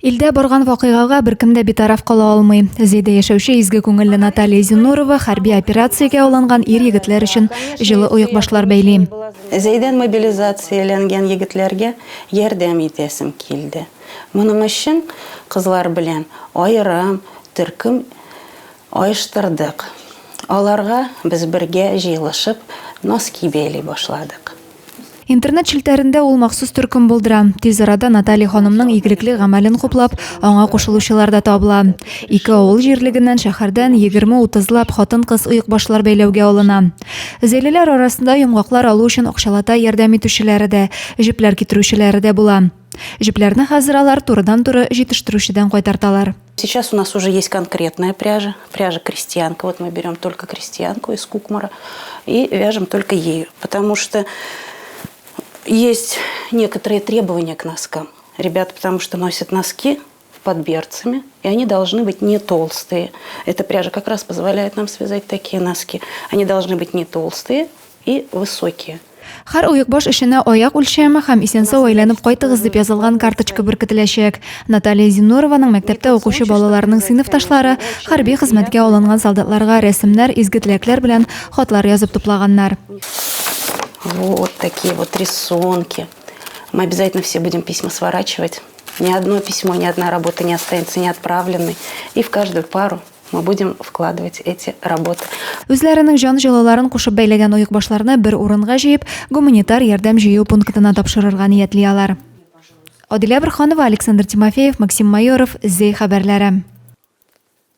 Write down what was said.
Илдә барган вакыйгага беркем дә битараф кала алмый. Зәйдә яшәүче изге күңелле Наталья Зинурова хәрби операциягә алынган ир-егетләр өчен җылы уек башлар бәйли. Зәйдән мобилизацияләнгән егетләргә ярдәм итәсем килде. Моның өчен кызлар белән аерым төркем оештырдык. Аларга без бергә җыелышып носки бәйли башладык. Интернет шелтәрендә ул махсус төркем булдыра. Тиз арада Наталья ханымның игелекле гамәлен хуплап, аңа кушылучылар да табыла. Ике авыл җирлегеннән шәһәрдән 20-30лап хатын-кыз уек башлар бәйләүгә алына. Зәйлеләр арасында йомгаклар алу өчен акчалата ярдәм итүчеләре дә, җепләр китерүчеләре дә була. Җепләрне хәзер алар турыдан-туры җитештерүчедән кайтарталар. Сейчас у нас уже есть конкретная пряжа, пряжа крестьянка. Вот мы берем только крестьянку из Кукмара и вяжем только ею, потому что есть некоторые требования к носкам. Ребята, потому что носят носки под берцами, и они должны быть не толстые. Эта пряжа как раз позволяет нам связать такие носки. Они должны быть не толстые и высокие. Һәр уек баш эшенә аяк үлчәме һәм исән-сау әйләнеп кайтыгыз дип язылган карточка беркетеләчәк. Наталья Зинурованың мәктәптә укучы балаларының сыйныфташлары хәрби хезмәткә алынган солдатларга рәсемнәр, изге теләкләр белән хатлар язып туплаганнар. Вот такие вот рисунки. Мы обязательно все будем письма сворачивать. Ни одно письмо, ни одна работа не останется неотправленной. И в каждую пару мы будем вкладывать эти работы. Үзләренең җан җылыларын кушып бәйләгән уек башларны бер урынга җыеп, гуманитар ярдәм җыю пунктына тапшырырга ниятли алар. Адилә Борһанова, Александр Тимофеев, Максим Майоров, Зей хәбәрләре.